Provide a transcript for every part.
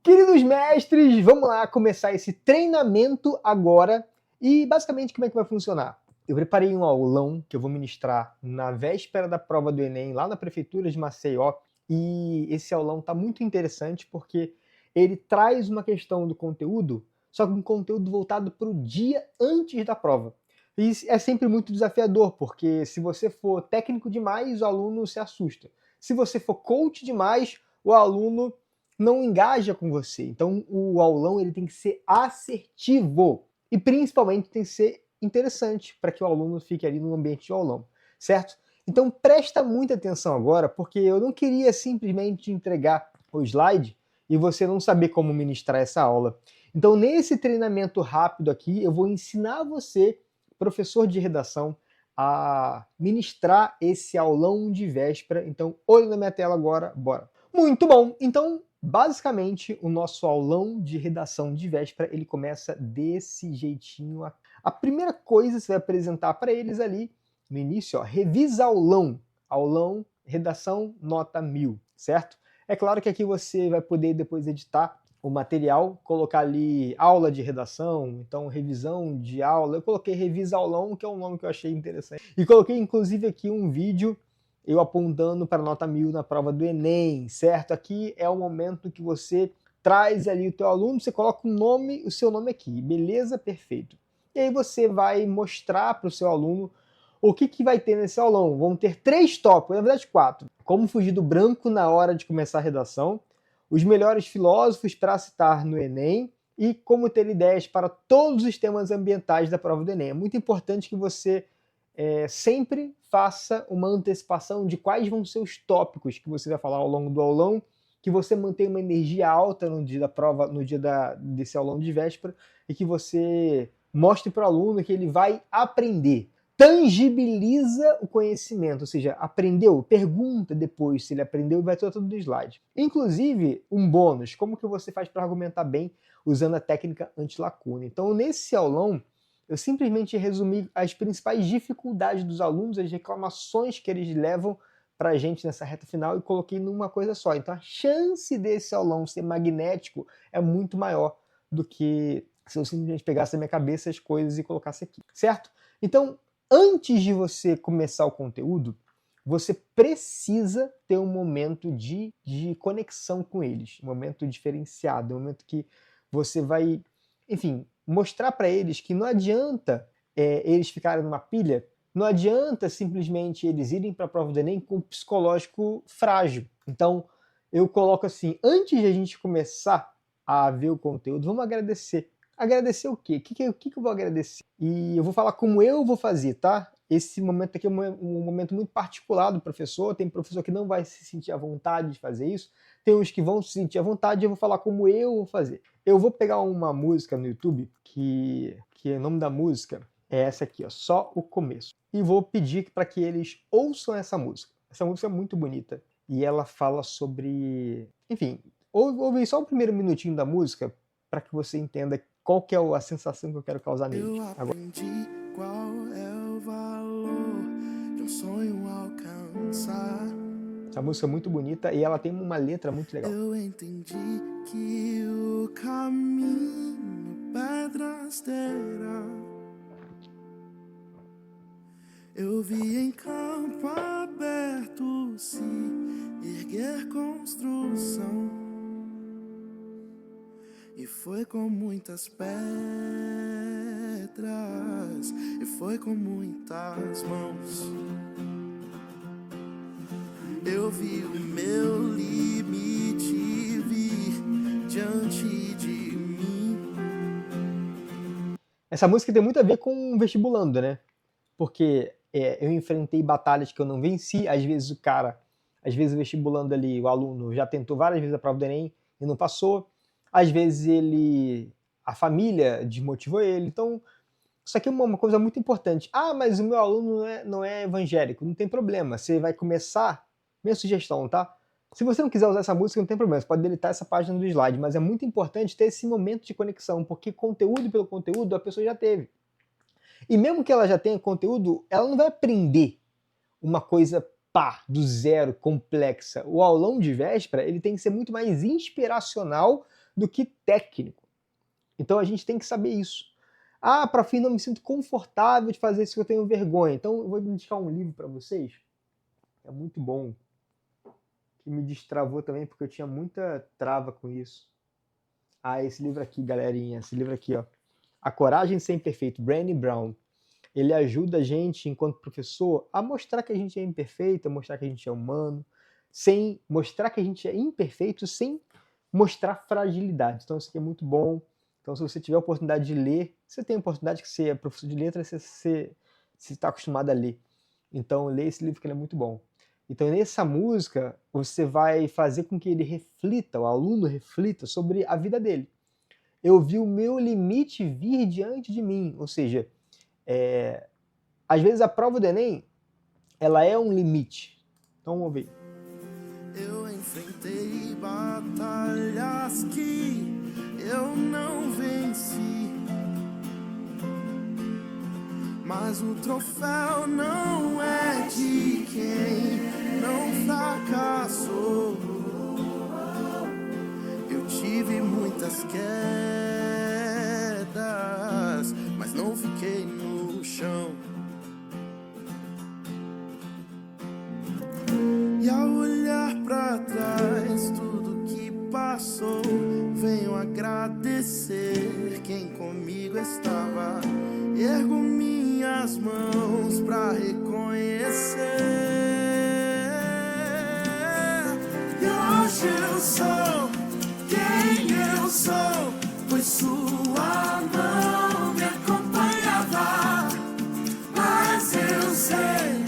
Queridos mestres, vamos lá começar esse treinamento agora. E basicamente como é que vai funcionar? Eu preparei um aulão que eu vou ministrar na véspera da prova do Enem, lá na Prefeitura de Maceió. E esse aulão está muito interessante porque ele traz uma questão do conteúdo, só que um conteúdo voltado para o dia antes da prova. E é sempre muito desafiador, porque se você for técnico demais, o aluno se assusta. Se você for coach demais, o aluno não engaja com você. Então o aulão ele tem que ser assertivo e principalmente tem que ser interessante para que o aluno fique ali no ambiente de aulão, certo? Então presta muita atenção agora, porque eu não queria simplesmente entregar o slide e você não saber como ministrar essa aula. Então nesse treinamento rápido aqui, eu vou ensinar você, professor de redação, a ministrar esse aulão de véspera. Então olha na minha tela agora, bora! Muito bom! Então basicamente, o nosso aulão de redação de véspera, ele começa desse jeitinho. A primeira coisa que você vai apresentar para eles ali, no início, ó, revisa aulão. Aulão, redação, nota 1000, certo? É claro que aqui você vai poder depois editar o material, colocar ali aula de redação, então revisão de aula. Eu coloquei revisa aulão, que é um nome que eu achei interessante. E coloquei inclusive aqui um vídeo eu apontando para a nota 1000 na prova do Enem, certo? Aqui é o momento que você traz ali o teu aluno, você coloca o seu nome aqui, beleza? Perfeito. E aí você vai mostrar para o seu aluno o que vai ter nesse aulão. Vão ter 3 tópicos, na verdade 4. Como fugir do branco na hora de começar a redação, os melhores filósofos para citar no Enem e como ter ideias para todos os temas ambientais da prova do Enem. É muito importante que você sempre faça uma antecipação de quais vão ser os tópicos que você vai falar ao longo do aulão, que você mantenha uma energia alta no dia da prova, no dia desse aulão de véspera, e que você mostre para o aluno que ele vai aprender. Tangibiliza o conhecimento, ou seja, aprendeu? Pergunta depois se ele aprendeu e vai tudo no slide. Inclusive, um bônus, como que você faz para argumentar bem usando a técnica anti-lacuna. Então, nesse aulão, eu simplesmente resumi as principais dificuldades dos alunos, as reclamações que eles levam para a gente nessa reta final e coloquei numa coisa só. Então a chance desse aulão ser magnético é muito maior do que se eu simplesmente pegasse na minha cabeça as coisas e colocasse aqui, certo? Então, antes de você começar o conteúdo, você precisa ter um momento de conexão com eles, um momento diferenciado, um momento que você vai, enfim, mostrar para eles que não adianta eles ficarem numa pilha, não adianta simplesmente eles irem para a prova do Enem com um psicológico frágil. Então, eu coloco assim, antes de a gente começar a ver o conteúdo, vamos agradecer. Agradecer o quê? O que eu vou agradecer? E eu vou falar como eu vou fazer, tá? Esse momento aqui é um momento muito particular do professor, tem professor que não vai se sentir à vontade de fazer isso, tem uns que vão se sentir à vontade e eu vou falar como eu vou fazer. Eu vou pegar uma música no YouTube, que o nome da música é essa aqui, ó, Só o Começo. E vou pedir para que eles ouçam essa música. Essa música é muito bonita e ela fala sobre... Enfim, ouve só o primeiro minutinho da música para que você entenda qual que é a sensação que eu quero causar neles. Eu aprendi qual é o valor de um sonho alcançar. Essa música é muito bonita e ela tem uma letra muito legal. Eu entendi que o caminho pedras terá. Eu vi em campo aberto se erguer construção. E foi com muitas pedras, e foi com muitas mãos. Eu vi o meu limite vir diante de mim. Essa música tem muito a ver com vestibulando, né? Porque eu enfrentei batalhas que eu não venci, às vezes o vestibulando ali, o aluno já tentou várias vezes a prova do Enem e não passou, às vezes a família desmotivou ele, então isso aqui é uma coisa muito importante. Ah, mas o meu aluno não é evangélico, não tem problema, você vai começar, minha sugestão, tá? Se você não quiser usar essa música, não tem problema, você pode deletar essa página do slide, mas é muito importante ter esse momento de conexão, porque conteúdo pelo conteúdo a pessoa já teve. E mesmo que ela já tenha conteúdo, ela não vai aprender uma coisa do zero, complexa. O aulão de véspera ele tem que ser muito mais inspiracional do que técnico. Então a gente tem que saber isso. Ah, prof, não me sinto confortável de fazer isso que eu tenho vergonha. Então eu vou indicar um livro para vocês. É muito bom. Que me destravou também, porque eu tinha muita trava com isso. Ah, esse livro aqui, galerinha. Esse livro aqui, ó. A Coragem de Ser Imperfeito, Brené Brown. Ele ajuda a gente, enquanto professor, a mostrar que a gente é imperfeito, a mostrar que a gente é humano, sem mostrar que a gente é imperfeito, sem mostrar fragilidade. Então isso aqui é muito bom. Então se você tiver a oportunidade de ler, você tem a oportunidade que você é professor de letras, você está acostumado a ler. Então lê esse livro que ele é muito bom. Então nessa música, você vai fazer com que ele reflita, o aluno reflita sobre a vida dele. Eu vi o meu limite vir diante de mim, ou seja, às vezes a prova do Enem, ela é um limite. Então vamos ver. Eu enfrentei batalhas que eu não venci, mas o troféu não é de quem não fracassou. Eu tive muitas quedas, mas não fiquei no chão. E ao olhar pra trás tudo que passou, venho agradecer quem comigo estava. Ergo minhas mãos pra reconhecer. E hoje eu sou quem eu sou, pois sua mão me acompanhava. Mas eu sei,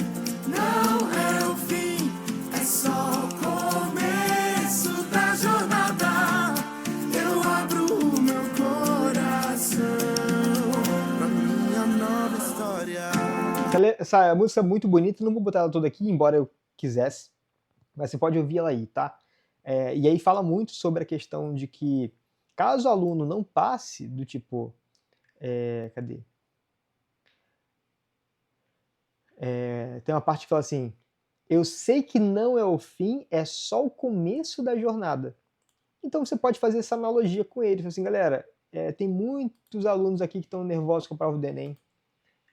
não é o fim, é só o começo da jornada. Eu abro o meu coração pra minha nova história. Essa música é muito bonita, não vou botar ela toda aqui, embora eu quisesse, mas você pode ouvir ela aí, tá? E aí fala muito sobre a questão de que, caso o aluno não passe do tipo... cadê? Tem uma parte que fala assim, eu sei que não é o fim, é só o começo da jornada. Então você pode fazer essa analogia com ele, assim, galera, tem muitos alunos aqui que estão nervosos com a prova do Enem,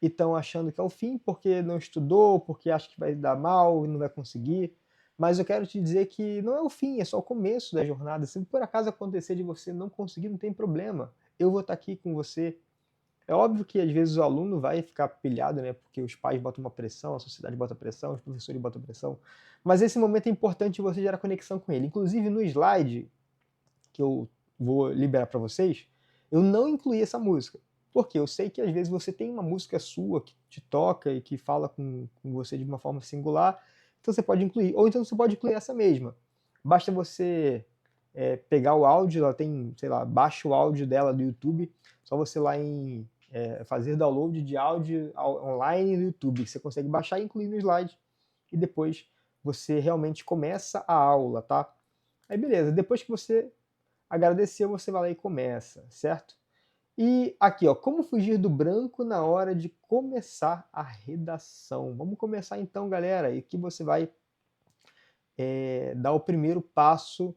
e estão achando que é o fim porque não estudou, porque acha que vai dar mal e não vai conseguir. Mas eu quero te dizer que não é o fim, é só o começo da jornada. Se por acaso acontecer de você não conseguir, não tem problema. Eu vou estar aqui com você. É óbvio que às vezes o aluno vai ficar pilhado, né? Porque os pais botam uma pressão, a sociedade bota pressão, os professores botam pressão. Mas esse momento é importante você gerar conexão com ele. Inclusive no slide que eu vou liberar para vocês, eu não incluí essa música. Porque eu sei que às vezes você tem uma música sua que te toca e que fala com você de uma forma singular, então você pode incluir. Ou então você pode incluir essa mesma. Basta você pegar o áudio, ela tem, sei lá, baixa o áudio dela do YouTube, só você lá em fazer download de áudio online no YouTube, que você consegue baixar e incluir no slide, e depois você realmente começa a aula, tá? Aí beleza, depois que você agradeceu, você vai lá e começa, certo? E aqui, ó, como fugir do branco na hora de começar a redação. Vamos começar então, galera, e aqui você vai dar o primeiro passo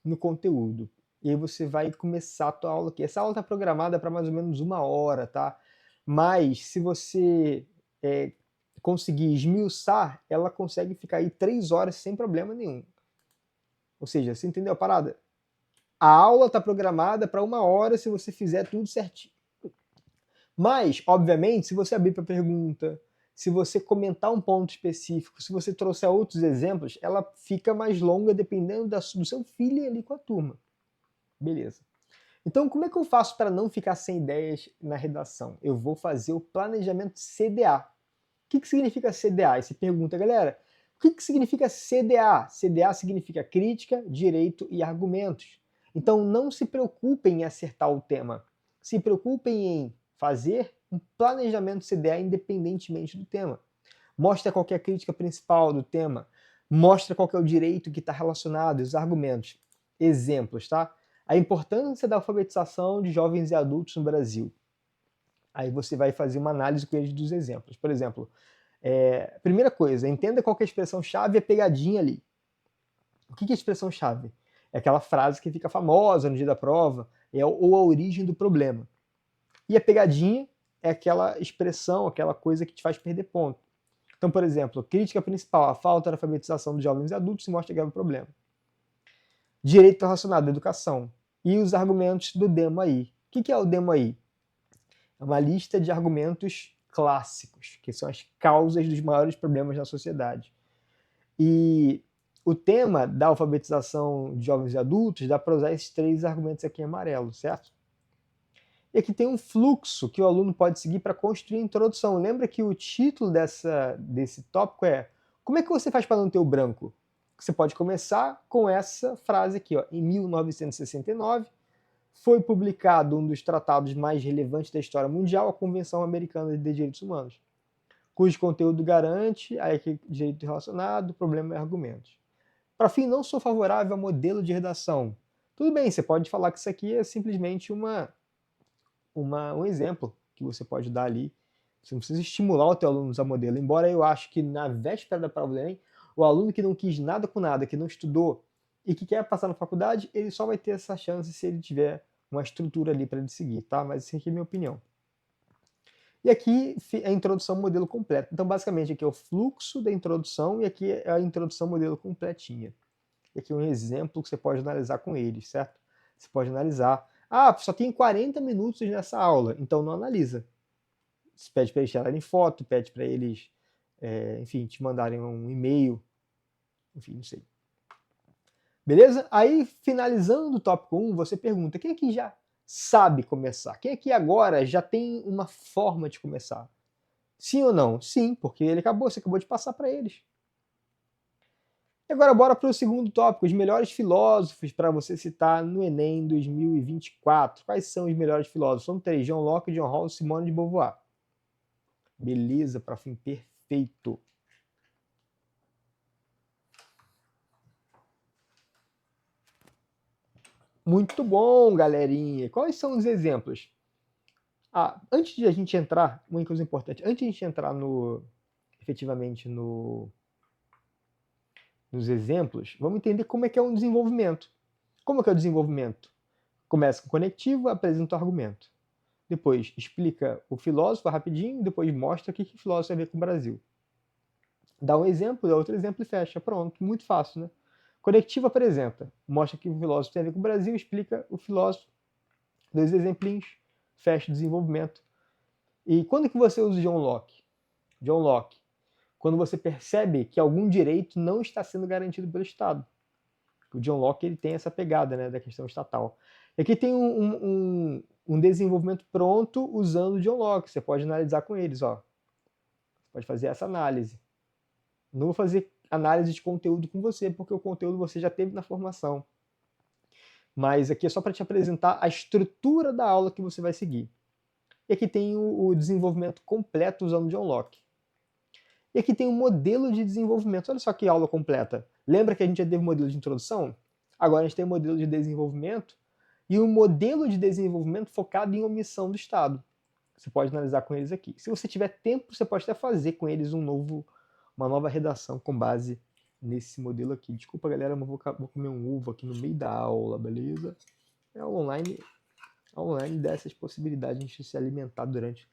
no conteúdo. E aí você vai começar a tua aula aqui. Essa aula está programada para mais ou menos 1 hora, tá? Mas se você conseguir esmiuçar, ela consegue ficar aí 3 horas sem problema nenhum. Ou seja, você entendeu a parada? A aula está programada para 1 hora se você fizer tudo certinho. Mas, obviamente, se você abrir para pergunta, se você comentar um ponto específico, se você trouxer outros exemplos, ela fica mais longa dependendo do seu feeling ali com a turma. Beleza. Então, como é que eu faço para não ficar sem ideias na redação? Eu vou fazer o planejamento CDA. O que significa CDA? Aí você pergunta, galera, o que significa CDA? CDA significa crítica, direito e argumentos. Então, não se preocupem em acertar o tema. Se preocupem em fazer um planejamento CDA independentemente do tema. Mostra qual é a crítica principal do tema. Mostra qual é o direito que está relacionado, os argumentos. Exemplos, tá? A importância da alfabetização de jovens e adultos no Brasil. Aí você vai fazer uma análise com eles dos exemplos. Por exemplo, primeira coisa, entenda qual que é a expressão-chave e a pegadinha ali. O que é a expressão-chave? É aquela frase que fica famosa no dia da prova, ou a origem do problema. E a pegadinha é aquela expressão, aquela coisa que te faz perder ponto. Então, por exemplo, crítica principal, a falta de alfabetização dos jovens e adultos se mostra grave problema. Direito relacionado à educação. E os argumentos do demo aí. O que é o demo aí? É uma lista de argumentos clássicos, que são as causas dos maiores problemas na sociedade. E o tema da alfabetização de jovens e adultos dá para usar esses 3 argumentos aqui em amarelo, certo? E aqui tem um fluxo que o aluno pode seguir para construir a introdução. Lembra que o título desse tópico é como é que você faz para não ter o branco? Você pode começar com essa frase aqui, ó. Em 1969, foi publicado um dos tratados mais relevantes da história mundial, a Convenção Americana de Direitos Humanos, cujo conteúdo garante a direito relacionado, problema e argumentos. Para fim, não sou favorável ao modelo de redação. Tudo bem, você pode falar que isso aqui é simplesmente um exemplo que você pode dar ali. Você não precisa estimular o teu aluno a usar modelo. Embora eu acho que na véspera da prova do Enem, o aluno que não quis nada com nada, que não estudou e que quer passar na faculdade, ele só vai ter essa chance se ele tiver uma estrutura ali para ele seguir, tá? Mas isso aqui é a minha opinião. E aqui é a introdução modelo completo. Então, basicamente, aqui é o fluxo da introdução e aqui é a introdução modelo completinha. E aqui é um exemplo que você pode analisar com eles, certo? Você pode analisar. Ah, só tem 40 minutos nessa aula, então não analisa. Você pede para eles tirarem foto, pede para eles, enfim, te mandarem um e-mail, enfim, não sei. Beleza? Aí, finalizando o tópico 1, você pergunta, quem aqui já sabe começar? Quem aqui agora já tem uma forma de começar? Sim ou não? Sim, porque você acabou de passar para eles. E agora bora para o segundo tópico, os melhores filósofos para você citar no Enem 2024. Quais são os melhores filósofos? São 3, John Locke, John Rawls, Simone de Beauvoir. Beleza, para fim, perfeito. Muito bom, galerinha. Quais são os exemplos? Antes de a gente entrar, uma coisa importante, antes de a gente entrar efetivamente nos exemplos, vamos entender como é que é um desenvolvimento. Como é que é o desenvolvimento? Começa com conectivo, apresenta o argumento. Depois explica o filósofo rapidinho, depois mostra o que o filósofo tem a ver com o Brasil. Dá um exemplo, dá outro exemplo e fecha. Pronto, muito fácil, né? Conectivo apresenta, mostra que o filósofo tem a ver com o Brasil, explica o filósofo, 2 exemplinhos, fecha o desenvolvimento. E quando que você usa John Locke? John Locke, quando você percebe que algum direito não está sendo garantido pelo Estado. O John Locke ele tem essa pegada, né, da questão estatal. E aqui tem um desenvolvimento pronto usando o John Locke. Você pode analisar com eles. Ó. Você pode fazer essa análise. Não vou fazer análise de conteúdo com você, porque o conteúdo você já teve na formação. Mas aqui é só para te apresentar a estrutura da aula que você vai seguir. E aqui tem o desenvolvimento completo usando John Locke. E aqui tem um modelo de desenvolvimento. Olha só que aula completa. Lembra que a gente já teve um modelo de introdução? Agora a gente tem um modelo de desenvolvimento e um modelo de desenvolvimento focado em omissão do Estado. Você pode analisar com eles aqui. Se você tiver tempo, você pode até fazer com eles uma nova redação com base nesse modelo aqui. Desculpa, galera, mas vou comer um ovo aqui no meio da aula, beleza? É a online dessas possibilidades de a gente se alimentar durante.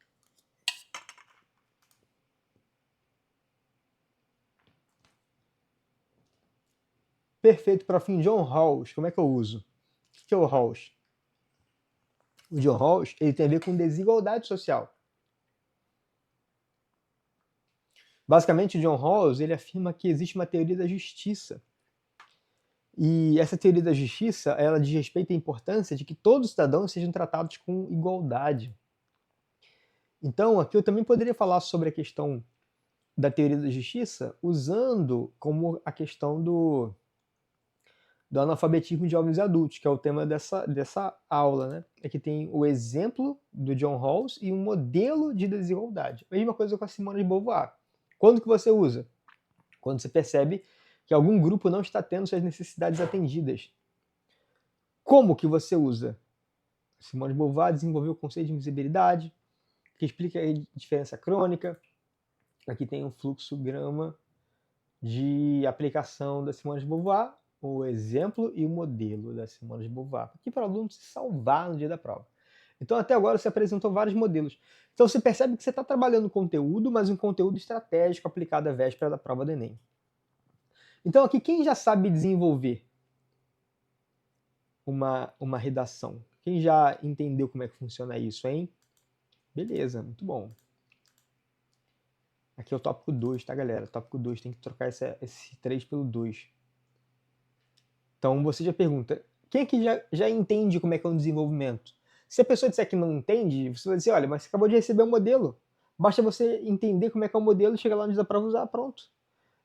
Perfeito para fim. John Rawls, como é que eu uso? O que é o Rawls? O John Rawls ele tem a ver com desigualdade social. Basicamente, o John Rawls ele afirma que existe uma teoria da justiça. E essa teoria da justiça ela diz respeito à importância de que todos os cidadãos sejam tratados com igualdade. Então, aqui eu também poderia falar sobre a questão da teoria da justiça usando como a questão do analfabetismo de jovens e adultos, que é o tema dessa aula, né? Aqui tem o exemplo do John Rawls e um modelo de desigualdade. A mesma coisa com a Simone de Beauvoir. Quando que você usa? Quando você percebe que algum grupo não está tendo suas necessidades atendidas. Como que você usa? Simone de Beauvoir desenvolveu o conceito de invisibilidade, que explica a diferença crônica. Aqui tem um fluxograma de aplicação da Simone de Beauvoir o exemplo e o modelo da Simone de Beauvoir, aqui para o aluno se salvar no dia da prova. Então, até agora, você apresentou vários modelos. Então, você percebe que você está trabalhando conteúdo, mas um conteúdo estratégico aplicado à véspera da prova do Enem. Então, aqui, quem já sabe desenvolver uma redação? Quem já entendeu como é que funciona isso, hein? Beleza, muito bom. Aqui é o tópico 2, tá, galera? Tópico 2, tem que trocar esse 3 pelo 2. Então, você já pergunta, quem aqui já entende como é que é um desenvolvimento? Se a pessoa disser que não entende, você vai dizer, olha, mas você acabou de receber um modelo. Basta você entender como é que é o modelo, chegar lá no dia da prova e usar, pronto.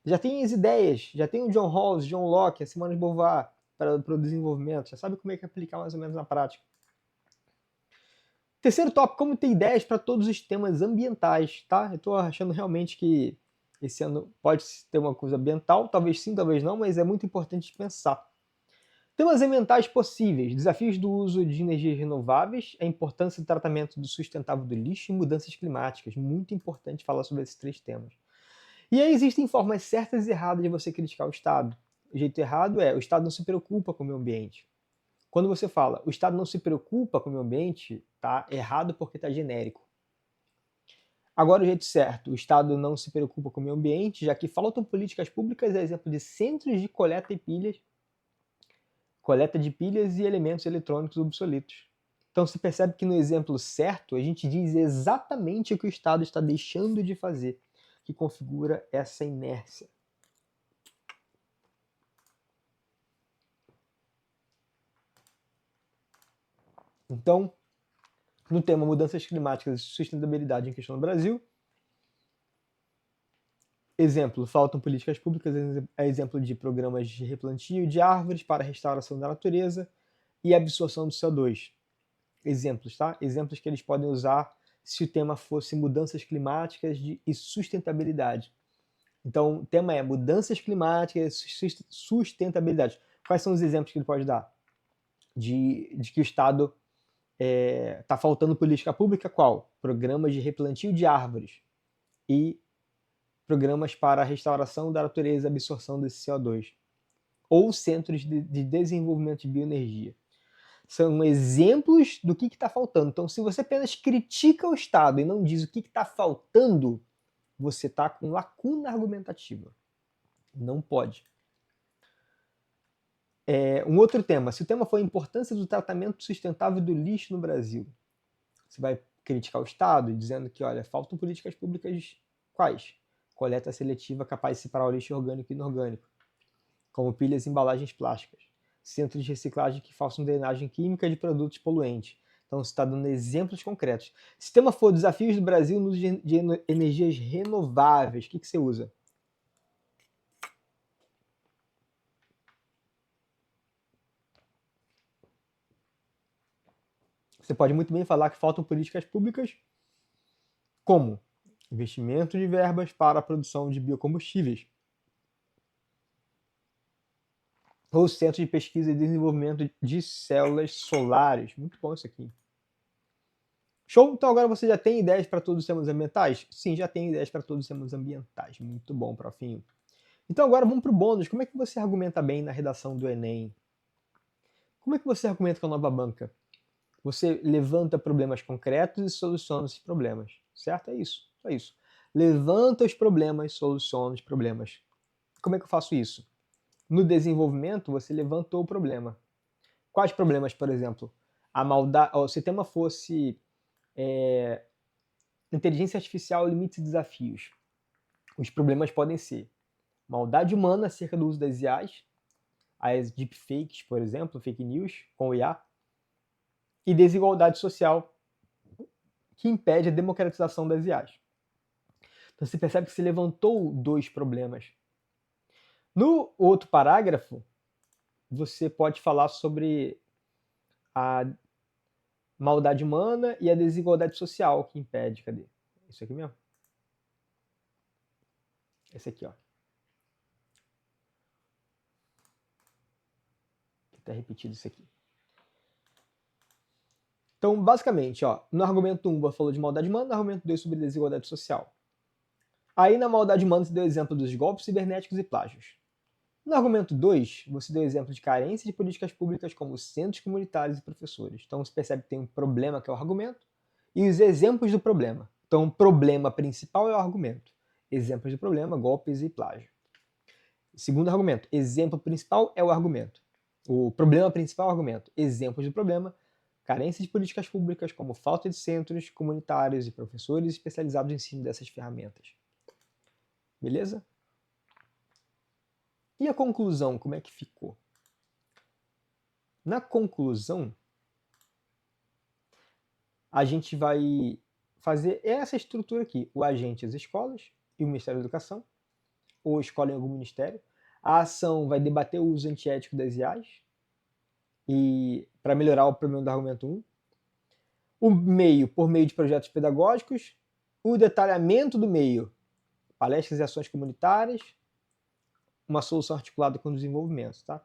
Já tem as ideias, já tem o John Rawls, John Locke, a Simone de Beauvoir para o desenvolvimento, já sabe como é que aplicar mais ou menos na prática. Terceiro tópico, como ter ideias para todos os temas ambientais, tá? Eu estou achando realmente que esse ano pode ter uma coisa ambiental, talvez sim, talvez não, mas é muito importante pensar. Temas ambientais possíveis, desafios do uso de energias renováveis, a importância do tratamento do sustentável do lixo e mudanças climáticas. Muito importante falar sobre esses 3 temas. E aí existem formas certas e erradas de você criticar o Estado. O jeito errado é, o Estado não se preocupa com o meio ambiente. Quando você fala, o Estado não se preocupa com o meio ambiente, tá errado porque tá genérico. Agora, o jeito certo, o Estado não se preocupa com o meio ambiente, já que faltam políticas públicas, a exemplo de centros de coleta de pilhas e elementos eletrônicos obsoletos. Então, se percebe que no exemplo certo, a gente diz exatamente o que o Estado está deixando de fazer, que configura essa inércia. Então, no tema mudanças climáticas e sustentabilidade em questão no Brasil, exemplo, faltam políticas públicas, é exemplo de programas de replantio de árvores para a restauração da natureza e absorção do CO2. Exemplos, tá? Exemplos que eles podem usar se o tema fosse mudanças climáticas e sustentabilidade. Então, o tema é mudanças climáticas e sustentabilidade. Quais são os exemplos que ele pode dar? De que o Estado está faltando política pública? Qual? Programas de replantio de árvores e programas para a restauração da natureza e absorção desse CO2. Ou centros de desenvolvimento de bioenergia. São exemplos do que está faltando. Então, se você apenas critica o Estado e não diz o que está faltando, você está com lacuna argumentativa. Não pode. Um outro tema. Se o tema for a importância do tratamento sustentável do lixo no Brasil, você vai criticar o Estado, dizendo que, olha, faltam políticas públicas quais? Coleta seletiva capaz de separar o lixo orgânico e inorgânico, como pilhas e embalagens plásticas. Centros de reciclagem que façam drenagem química de produtos poluentes. Então, você está dando exemplos concretos. Se o tema for desafios do Brasil no uso de energias renováveis, o que você usa? Você pode muito bem falar que faltam políticas públicas como investimento de verbas para a produção de biocombustíveis, ou Centro de Pesquisa e Desenvolvimento de Células Solares. Muito bom isso aqui. Show? Então agora você já tem ideias para todos os temas ambientais? Sim, já tem ideias para todos os temas ambientais. Muito bom, profinho. Então agora vamos para o bônus. Como é que você argumenta bem na redação do Enem? Como é que você argumenta com a nova banca? Você levanta problemas concretos e soluciona esses problemas. Certo? É isso. Só isso. Levanta os problemas, soluciona os problemas. Como é que eu faço isso? No desenvolvimento, você levantou o problema. Quais problemas, por exemplo? A maldade. Se o tema fosse inteligência artificial, limites e desafios. Os problemas podem ser maldade humana acerca do uso das IAs, as deepfakes, por exemplo, fake news com o IA, e desigualdade social, que impede a democratização das IAs. Então você percebe que se levantou 2 problemas. No outro parágrafo, você pode falar sobre a maldade humana e a desigualdade social que impede. Cadê? Isso aqui mesmo? Esse aqui, ó. Tá repetido isso aqui. Então, basicamente, ó, no argumento 1 você falou de maldade humana, no argumento 2 sobre desigualdade social. Aí na maldade humana você deu exemplo dos golpes cibernéticos e plágios. No argumento 2, você deu exemplo de carência de políticas públicas como centros comunitários e professores. Então você percebe que tem um problema que é o argumento e os exemplos do problema. Então o problema principal é o argumento. Exemplos do problema, golpes e plágio. Segundo argumento, exemplo principal é o argumento. O problema principal é o argumento. Exemplos do problema, carência de políticas públicas como falta de centros comunitários e professores especializados em ensino dessas ferramentas. Beleza? E a conclusão, como é que ficou? Na conclusão, a gente vai fazer essa estrutura aqui. O agente, as escolas e o Ministério da Educação, ou escola em algum ministério. A ação vai debater o uso antiético das IAs e para melhorar o problema do argumento 1. O meio, por meio de projetos pedagógicos. O detalhamento do meio, palestras e ações comunitárias. Uma solução articulada com o desenvolvimento. Tá?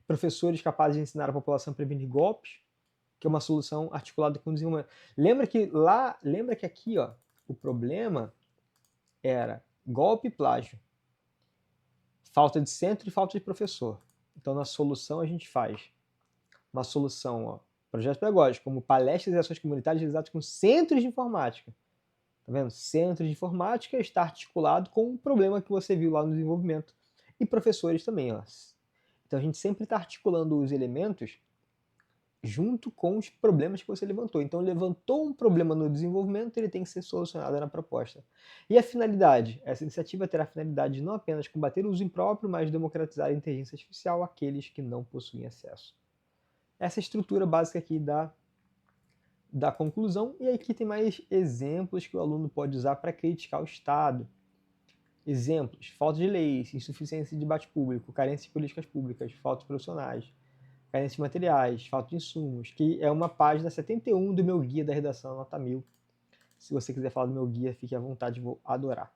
Professores capazes de ensinar a população a prevenir golpes, que é uma solução articulada com o desenvolvimento. Lembra que aqui, ó, o problema era golpe e plágio, falta de centro e falta de professor. Então, na solução, a gente faz uma solução, ó, projetos pedagógicos, como palestras e ações comunitárias realizadas com centros de informática. Tá vendo? Centro de informática está articulado com o problema que você viu lá no desenvolvimento. E professores também, ó. Então a gente sempre está articulando os elementos junto com os problemas que você levantou. Então levantou um problema no desenvolvimento, ele tem que ser solucionado na proposta. E a finalidade? Essa iniciativa terá a finalidade de não apenas combater o uso impróprio, mas democratizar a inteligência artificial àqueles que não possuem acesso. Essa é a estrutura básica aqui da conclusão. E aqui tem mais exemplos que o aluno pode usar para criticar o Estado. Exemplos: falta de leis, insuficiência de debate público, carência de políticas públicas, falta de profissionais, carência de materiais, falta de insumos, que é uma página 71 do meu guia da redação, nota 1000. Se você quiser falar do meu guia, fique à vontade, vou adorar.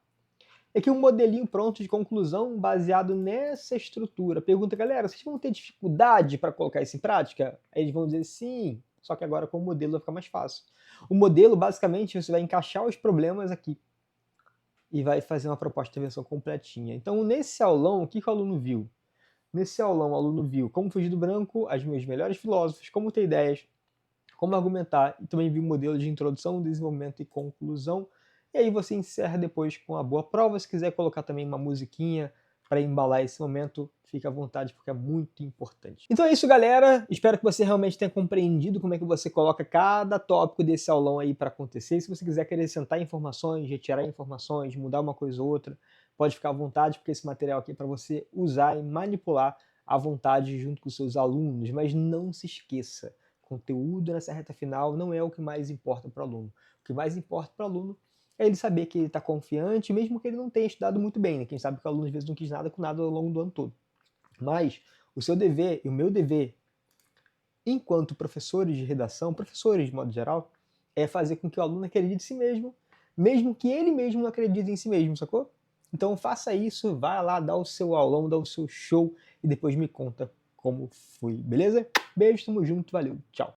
Aqui um modelinho pronto de conclusão baseado nessa estrutura. Pergunta, galera, vocês vão ter dificuldade para colocar isso em prática? Aí eles vão dizer sim, só que agora com o modelo vai ficar mais fácil. O modelo, basicamente, você vai encaixar os problemas aqui e vai fazer uma proposta de intervenção completinha. Então, nesse aulão, o que o aluno viu? Nesse aulão, o aluno viu como fugir do branco, as meus melhores filósofos, como ter ideias, como argumentar, e também viu um modelo de introdução, desenvolvimento e conclusão. E aí você encerra depois com a boa prova. Se quiser colocar também uma musiquinha para embalar esse momento, fica à vontade, porque é muito importante. Então é isso, galera. Espero que você realmente tenha compreendido como é que você coloca cada tópico desse aulão aí para acontecer. E se você quiser acrescentar informações, retirar informações, mudar uma coisa ou outra, pode ficar à vontade, porque esse material aqui é para você usar e manipular à vontade junto com os seus alunos. Mas não se esqueça, conteúdo nessa reta final não é o que mais importa para o aluno. O que mais importa para o aluno é ele saber que ele está confiante, mesmo que ele não tenha estudado muito bem, né? Quem sabe que o aluno às vezes não quis nada com nada ao longo do ano todo. Mas o seu dever e o meu dever, enquanto professores de redação, professores de modo geral, é fazer com que o aluno acredite em si mesmo que ele mesmo não acredite em si mesmo, sacou? Então faça isso, vai lá, dá o seu aulão, dá o seu show e depois me conta como foi, beleza? Beijo, tamo junto, valeu, tchau!